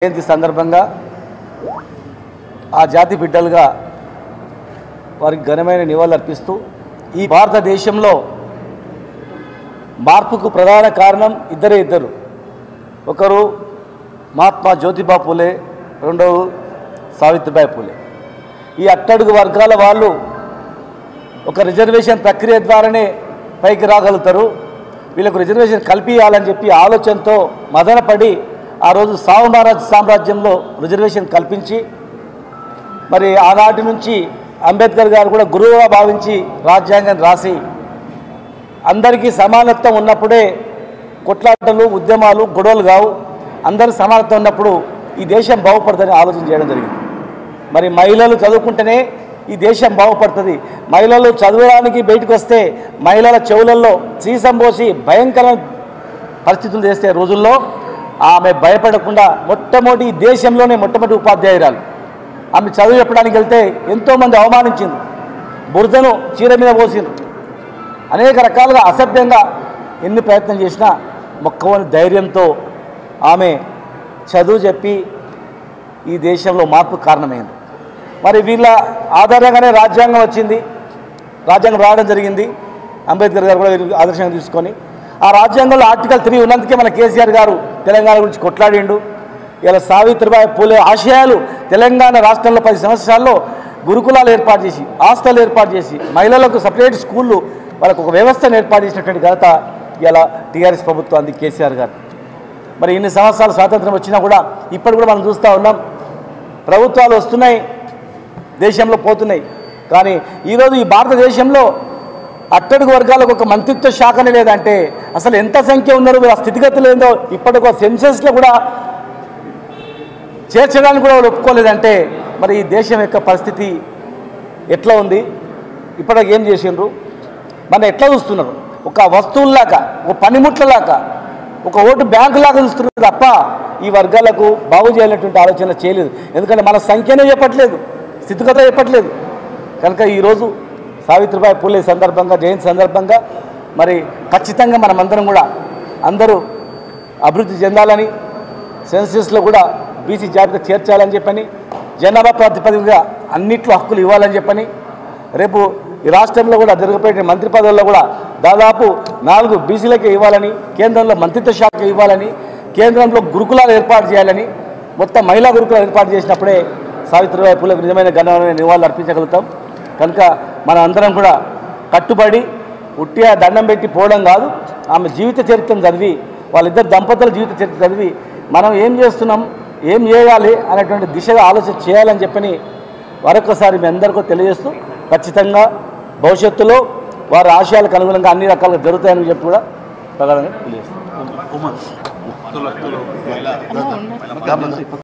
జయంతి సందర్భంగా ఆ జాతి బిడ్డలుగా వారికి ఘనమైన నివాళులు అర్పిస్తూ ఈ భారతదేశంలో మార్పుకు ప్రధాన కారణం ఇద్దరు ఒకరు మహాత్మా జ్యోతిబా పూలే, రెండవ సావిత్రిబాయి పూలే. ఈ అట్టడుగు వర్గాల వాళ్ళు ఒక రిజర్వేషన్ ప్రక్రియ ద్వారానే పైకి రాగలుగుతారు. వీళ్ళకు రిజర్వేషన్ కల్పించాలని చెప్పి ఆలోచనతో మదనపడి ఆ రోజు సామ్రాజ్యంలో రిజర్వేషన్ కల్పించి మరి ఆనాటి నుంచి అంబేద్కర్ గారు కూడా గురువుగా భావించి రాజ్యాంగం రాసి అందరికీ సమానత్వం ఉన్నప్పుడే కొట్లాటలు, ఉద్యమాలు, గొడవలు కావు. అందరూ సమానత్వం ఉన్నప్పుడు ఈ దేశం బాగుపడుతుందని ఆలోచన చేయడం జరిగింది. మరి మహిళలు చదువుకుంటేనే ఈ దేశం బాగుపడుతుంది. మహిళలు చదవడానికి బయటకు వస్తే మహిళల చెవులలో సీసం పోసి భయంకర పరిస్థితులు చేసే రోజుల్లో ఆమె భయపడకుండా మొట్టమొదటి దేశంలోనే మొట్టమొదటి ఉపాధ్యాయురాలు. ఆమె చదువు చెప్పడానికి వెళ్తే ఎంతోమంది అవమానించింది, బురదను చీర మీద పోసింది, అనేక రకాలుగా అసభ్యంగా ఎన్ని ప్రయత్నం చేసినా మొక్కవని ధైర్యంతో ఆమె చదువు చెప్పి ఈ దేశంలో మార్పు కారణమైంది. మరి వీళ్ళ ఆధారంగానే రాజ్యాంగం వచ్చింది, రాజ్యాంగం రావడం జరిగింది. అంబేద్కర్ గారు కూడా ఆదర్శంగా తీసుకొని ఆ రాజ్యాంగంలో ఆర్టికల్ 3 ఉన్నందుకే మన కేసీఆర్ గారు తెలంగాణ గురించి కొట్లాడిండు. ఇలా సావిత్రిబాయి పూలే ఆశయాలు తెలంగాణ రాష్ట్రంలో 10 సంవత్సరాల్లో గురుకులాలు ఏర్పాటు చేసి, హాస్టల్ ఏర్పాటు చేసి, మహిళలకు సపరేట్ స్కూళ్ళు, వాళ్ళకు ఒక వ్యవస్థను ఏర్పాటు చేసినటువంటి ఘనత ఇలా టీఆర్ఎస్ ప్రభుత్వానికి, కేసీఆర్ గారు. మరి ఇన్ని సంవత్సరాలు స్వాతంత్రం వచ్చినా కూడా ఇప్పటి కూడా మనం చూస్తూ ఉన్నాం, ప్రభుత్వాలు వస్తున్నాయి, దేశంలో పోతున్నాయి. కానీ ఈరోజు ఈ భారతదేశంలో అట్టడుగు వర్గాలకు ఒక మంత్రిత్వ శాఖనే లేదంటే అసలు ఎంత సంఖ్య ఉన్నారు, ఆ స్థితిగతులు ఏందో ఇప్పటికో సెన్సెస్లో కూడా చేర్చడానికి కూడా వాళ్ళు ఒప్పుకోలేదంటే మరి ఈ దేశం యొక్క పరిస్థితి ఎట్లా ఉంది? ఇప్పటికి ఏం చేసిండ్రు? మన ఎట్లా చూస్తున్నారు? ఒక వస్తువుల్లాగా, ఒక పనిముట్లలాగా, ఒక ఓటు బ్యాంకులాగా చూస్తున్నారు తప్ప ఈ వర్గాలకు బాగు చేయాలనేటువంటి ఆలోచన చేయలేదు. ఎందుకంటే మన సంఖ్యనే చెప్పట్లేదు, స్థితిగత చెప్పట్లేదు. కనుక ఈరోజు సావిత్రిబాయి పూలే సందర్భంగా, జయంతి సందర్భంగా మరి ఖచ్చితంగా మనమందరం కూడా అందరూ అభివృద్ధి చెందాలని, సెన్సెస్లో కూడా బీసీ జాబితా చేర్చాలని చెప్పని, జనాభా ప్రాతిపదికగా అన్నిట్లో హక్కులు ఇవ్వాలని చెప్పని, రేపు ఈ రాష్ట్రంలో కూడా జరగబోయే మంత్రి పదవుల్లో కూడా దాదాపు 4 బీసీలకే ఇవ్వాలని, కేంద్రంలో మంత్రిత్వ శాఖ ఇవ్వాలని, కేంద్రంలో గురుకులాలు ఏర్పాటు చేయాలని, మొత్తం మహిళా గురుకులాలు ఏర్పాటు చేసినప్పుడే సావిత్రిబాయి పూలకు నిజమైన ఘనమైన నివాళులు అర్పించగలుగుతాం. కనుక మన అందరం కూడా కట్టుబడి ఉట్టిగా దండం పెట్టి పోవడం కాదు, ఆమె జీవిత చరిత్రను చదివి, వాళ్ళిద్దరు దంపతుల జీవిత చరిత్ర చదివి మనం ఏం చేస్తున్నాం, ఏం చేయాలి అనేటువంటి దిశగా ఆలోచన చేయాలని చెప్పని మరొకసారి మీ అందరికీ తెలియజేస్తూ, ఖచ్చితంగా భవిష్యత్తులో వారి ఆశయాలకు అనుగుణంగా అన్ని రకాలుగా జరుగుతాయని చెప్పి కూడా ప్రగాఢంగా తెలియజేస్తాం.